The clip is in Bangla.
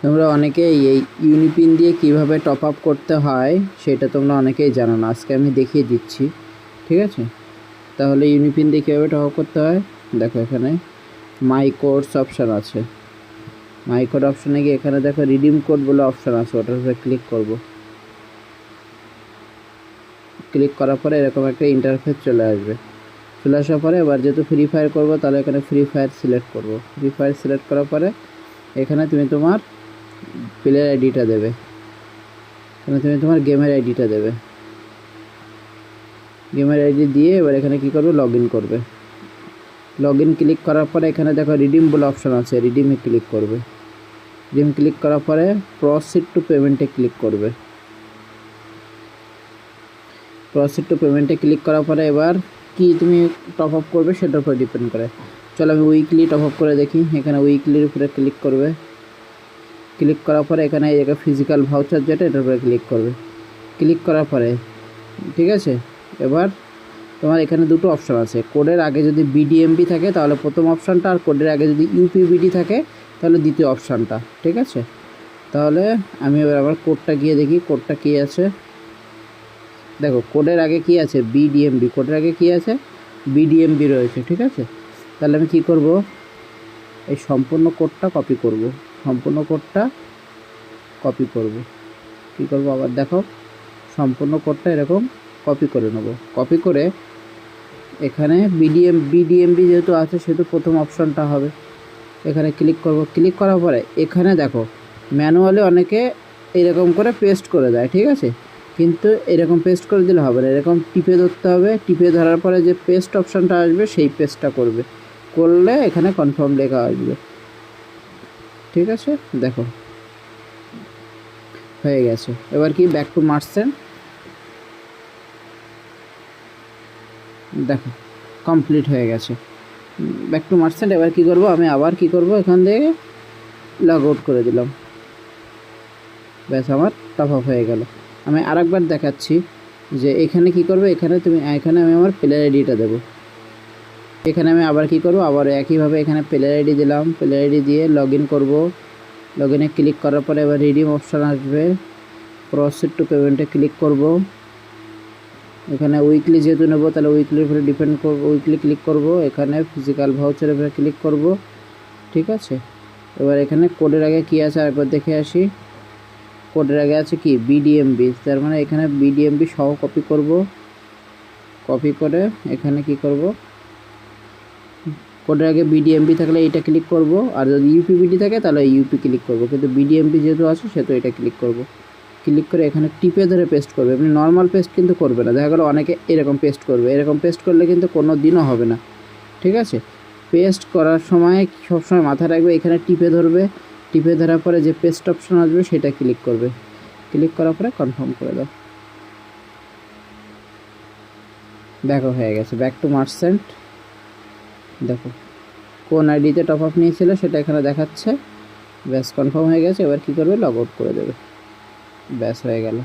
তোমরা অনেকেই এই ইউনিপিন দিয়ে কিভাবে টপ আপ করতে হয় সেটা তোমরা অনেকেই জানো না, আজকে আমি দেখিয়ে দিচ্ছি। ঠিক আছে, তাহলে ইউনিপিন দিয়ে কীভাবে টপ আপ করতে হয় দেখো, এখানে মাই কোডস অপশান আছে। মাই কোড অপশানে গিয়ে এখানে দেখো রিডিম কোড বলে অপশান আছে, ওটার উপরে ক্লিক করব। ক্লিক করার পরে এরকম একটা ইন্টারফেস চলে আসবে। চলে আসার পরে এবার যেহেতু ফ্রি ফায়ার করবো, তাহলে এখানে ফ্রি ফায়ার সিলেক্ট করব। ফ্রি ফায়ার সিলেক্ট করার পরে এখানে তুমি তোমার প্লেয়ার আইডিটা দেবে, এখানে তুমি তোমার গেমের আইডিটা দেবে। গেমের আইডি দিয়ে এবার এখানে কী করবে, লগ ইন করবে। লগ ইন ক্লিক করার পরে এখানে দেখো রিডিম বলে অপশান আছে, রিডিমে ক্লিক করবে। রিডিম ক্লিক করার পরে প্রসিড টু পেমেন্টে ক্লিক করবে। প্রসিড টু পেমেন্টে ক্লিক করার পরে এবার কি তুমি টপ আপ করবে সেটার উপর ডিপেন্ড করে। চলো আমি উইকলি টপ আপ করে দেখি। এখানে উইকলির উপরে ক্লিক করবে। ক্লিক করার পরে এখানে এই জায়গায় ফিজিক্যাল ভাউচার যেটা, এটার উপরে ক্লিক করবে। ক্লিক করার পরে ঠিক আছে, এবার তোমার এখানে দুটো অপশান আছে। কোডের আগে যদি বিডিএমবি থাকে তাহলে প্রথম অপশানটা, আর কোডের আগে যদি ইউপিবিডি থাকে তাহলে দ্বিতীয় অপশানটা। ঠিক আছে, তাহলে আমি এবার আবার কোডটা গিয়ে দেখি কোডটা কী আছে। দেখো কোডের আগে কি আছে, বিডিএমবি। কোডের আগে কি আছে, বিডিএমবি রয়েছে। ঠিক আছে, তাহলে আমি কি করব, এই সম্পূর্ণ কোডটা কপি করব। সম্পূর্ণ কোডটা কপি করব। কি করব আবার দেখো, সম্পূর্ণ কোডটা এরকম কপি করে নেব। কপি করে এখানে বিডিএমবি যেহেতু আছে সেহেতু প্রথম অপশানটা হবে, এখানে ক্লিক করব। ক্লিক করার পরে এখানে দেখো ম্যানুয়ালি অনেকে এরকম করে পেস্ট করে দেয়। ঠিক আছে, কিন্তু এরকম পেস্ট করে দিলে হবে না, এরকম টিপে ধরতে হবে। টিপে ধরার পরে যে পেস্ট অপশানটা আসবে সেই পেস্টটা করলে এখানে কনফার্ম লেখা আসবে। ঠিক আছে, দেখো হয়ে গেছে। এবার কি ব্যাক টু মার্চেন্ট, দেখো কমপ্লিট হয়ে গেছে। Back to merchant. এবার কি করব, আমি আবার কি করব, এখান থেকে লগ আউট করে দিলাম। ব্যাস আমার টপ আপ হয়ে গেল। আমি আরেকবার দেখাচ্ছি যে এখানে কি করবে। এখানে আমি আমার প্লেয়ার আইডিটা দেবো। এখানে আমি আবার কি করব, আবার একইভাবে এখানে প্লেয়ার আইডি দিলাম। প্লেয়ার আইডি দিয়ে লগ ইন করবো। লগ ইনে ক্লিক করার পরে এবার রিডিম অপশান আসবে। প্রসিড টু পেমেন্টে ক্লিক করব। এখানে উইকলি যেহেতু নেবো তাহলে উইকলির উপরে ডিপেন্ড করবো, উইকলি ক্লিক করব। এখানে ফিজিক্যাল ভাউচারের উপরে ক্লিক করব। ঠিক আছে, এবার এখানে কোডের আগে কি আছে আরেকবার দেখে আসি। কোডের আগে আছে কি, বিডিএমবি। তার মানে এখানে বিডিএমবি সহ কপি করব। কপি করে এখানে কি করব, কোডের আগে বিডিএমবি থাকলে এইটা ক্লিক করব, আর যদি ইউপিবিডি থাকে তাহলে ইউপি ক্লিক করব, কিন্তু বিডিএমবি যেহেতু আছে সেহেতু এটা ক্লিক করব। ক্লিক করে এখানে টিপে ধরে পেস্ট করবে। আপনি নর্মাল পেস্ট কিন্তু করবে না, দেখা গেলো অনেকে এরকম পেস্ট করবে। এরকম পেস্ট করলে কিন্তু কোনো দিনও হবে না। ঠিক আছে, পেস্ট করার সময় সবসময় মাথায় রাখবে এখানে টিপে ধরবে। টিপে ধরার পরে যে পেস্ট অপশন আসবে সেটা ক্লিক করবে। ক্লিক করার পরে কনফার্ম করে দাও। দেখো হয়ে গেছে। ব্যাক টু মার্চেন্ট, দেখো কোন আইডিতে টপ আপ নিয়েছিল সেটা এখানে দেখাচ্ছে। ব্যাস কনফার্ম হয়ে গেছে। এবার কী করবে, লগ আউট করে দেবে। ব্যাস হয়ে গেল।